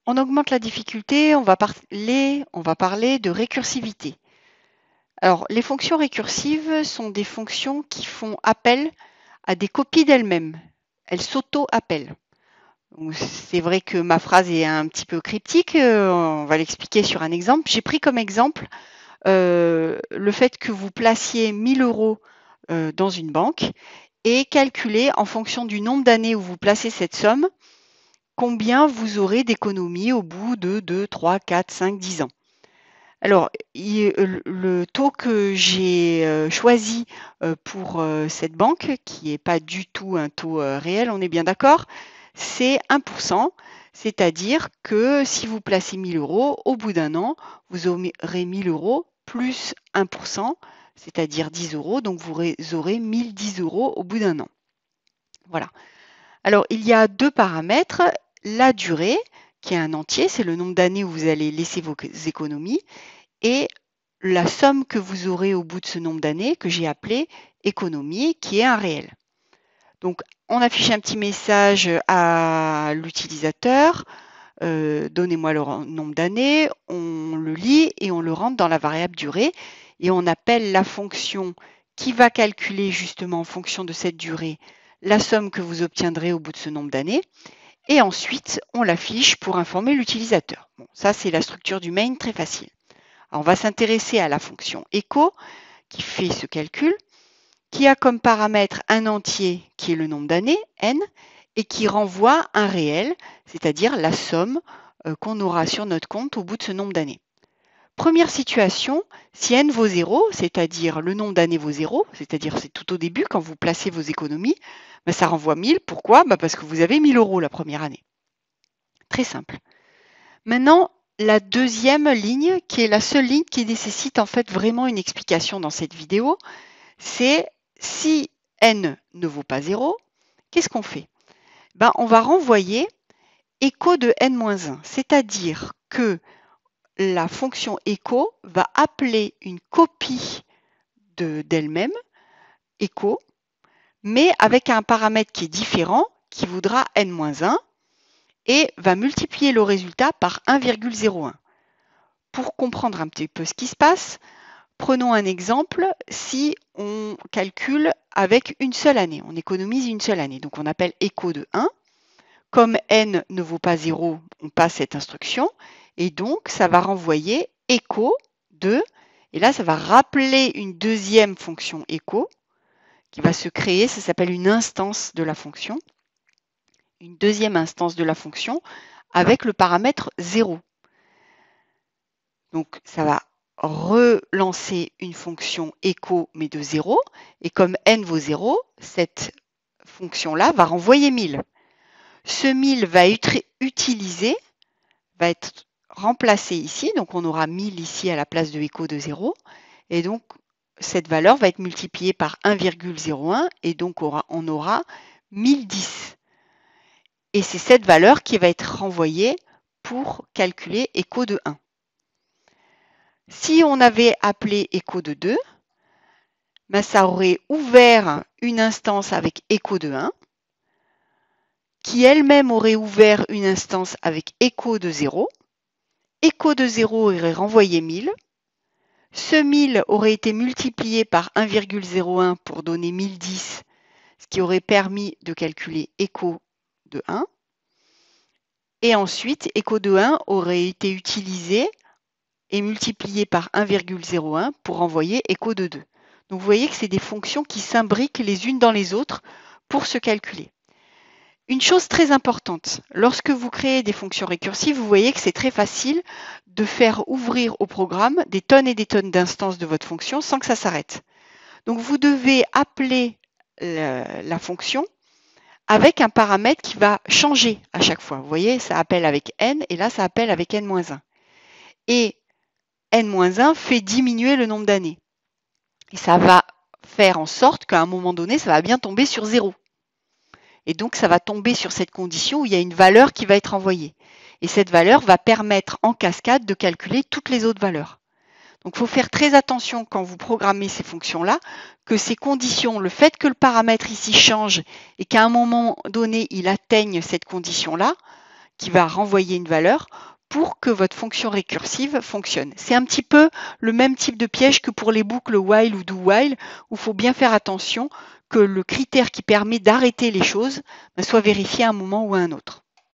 On augmente la difficulté, on va parler de récursivité. Alors, les fonctions récursives sont des fonctions qui font appel à des copies d'elles-mêmes. Elles s'auto-appellent. C'est vrai que ma phrase est un petit peu cryptique, on va l'expliquer sur un exemple. J'ai pris comme exemple le fait que vous placiez 1 000 € dans une banque et calculer en fonction du nombre d'années où vous placez cette somme, combien vous aurez d'économies au bout de 2, 3, 4, 5, 10 ans. Alors, le taux que j'ai choisi pour cette banque, qui n'est pas du tout un taux réel, on est bien d'accord, c'est 1%, c'est-à-dire que si vous placez 1 000 €, au bout d'un an, vous aurez 1 000 € plus 1%, c'est-à-dire 10 €, donc vous aurez 1 010 € au bout d'un an. Voilà. Alors, il y a deux paramètres, la durée, qui est un entier, c'est le nombre d'années où vous allez laisser vos économies, et la somme que vous aurez au bout de ce nombre d'années, que j'ai appelé économie, qui est un réel. Donc, on affiche un petit message à l'utilisateur, donnez-moi le nombre d'années, on le lit et on le rentre dans la variable durée et on appelle la fonction qui va calculer justement en fonction de cette durée la somme que vous obtiendrez au bout de ce nombre d'années. Et ensuite, on l'affiche pour informer l'utilisateur. Bon, ça, c'est la structure du main, très facile. Alors, on va s'intéresser à la fonction echo qui fait ce calcul, qui a comme paramètre un entier qui est le nombre d'années, n, et qui renvoie un réel, c'est-à-dire la somme qu'on aura sur notre compte au bout de ce nombre d'années. Première situation, si n vaut 0, c'est-à-dire le nombre d'années vaut 0, c'est-à-dire c'est tout au début quand vous placez vos économies, ben ça renvoie 1000. Pourquoi? Ben parce que vous avez 1000 € la première année. Très simple. Maintenant, la deuxième ligne, qui est la seule ligne qui nécessite en fait vraiment une explication dans cette vidéo, c'est si n ne vaut pas 0, qu'est-ce qu'on fait? Ben, on va renvoyer écho de n-1, c'est-à-dire que la fonction echo va appeler une copie d'elle-même, echo, mais avec un paramètre qui est différent, qui voudra n-1, et va multiplier le résultat par 1,01. Pour comprendre un petit peu ce qui se passe, prenons un exemple, si on calcule avec une seule année, on économise une seule année, donc on appelle echo de 1. Comme n ne vaut pas 0, on passe cette instruction, et donc ça va renvoyer echo de, et là ça va rappeler une deuxième fonction echo, qui va se créer, ça s'appelle une instance de la fonction, une deuxième instance de la fonction, avec le paramètre 0. Donc ça va relancer une fonction echo mais de 0, et comme n vaut 0, cette fonction-là va renvoyer 1000. Ce 1000 va être utilisé, va être remplacé ici, donc on aura 1000 ici à la place de echo de 0, et donc cette valeur va être multipliée par 1,01, et donc on aura 1010. Et c'est cette valeur qui va être renvoyée pour calculer echo de 1. Si on avait appelé echo de 2, ben ça aurait ouvert une instance avec echo de 1, qui elle-même aurait ouvert une instance avec echo de 0. Echo de 0 aurait renvoyé 1000. Ce 1000 aurait été multiplié par 1,01 pour donner 1010, ce qui aurait permis de calculer echo de 1. Et ensuite, echo de 1 aurait été utilisé et multiplié par 1,01 pour renvoyer echo de 2. Donc vous voyez que c'est des fonctions qui s'imbriquent les unes dans les autres pour se calculer. Une chose très importante, lorsque vous créez des fonctions récursives, vous voyez que c'est très facile de faire ouvrir au programme des tonnes et des tonnes d'instances de votre fonction sans que ça s'arrête. Donc vous devez appeler la fonction avec un paramètre qui va changer à chaque fois. Vous voyez, ça appelle avec n et là ça appelle avec n-1. Et n-1 fait diminuer le nombre d'années. Et ça va faire en sorte qu'à un moment donné, ça va bien tomber sur 0. Et donc, ça va tomber sur cette condition où il y a une valeur qui va être envoyée. Et cette valeur va permettre en cascade de calculer toutes les autres valeurs. Donc, il faut faire très attention quand vous programmez ces fonctions-là, que ces conditions, le fait que le paramètre ici change et qu'à un moment donné, il atteigne cette condition-là, qui va renvoyer une valeur pour que votre fonction récursive fonctionne. C'est un petit peu le même type de piège que pour les boucles while ou do while, où il faut bien faire attention que le critère qui permet d'arrêter les choses soit vérifié à un moment ou à un autre.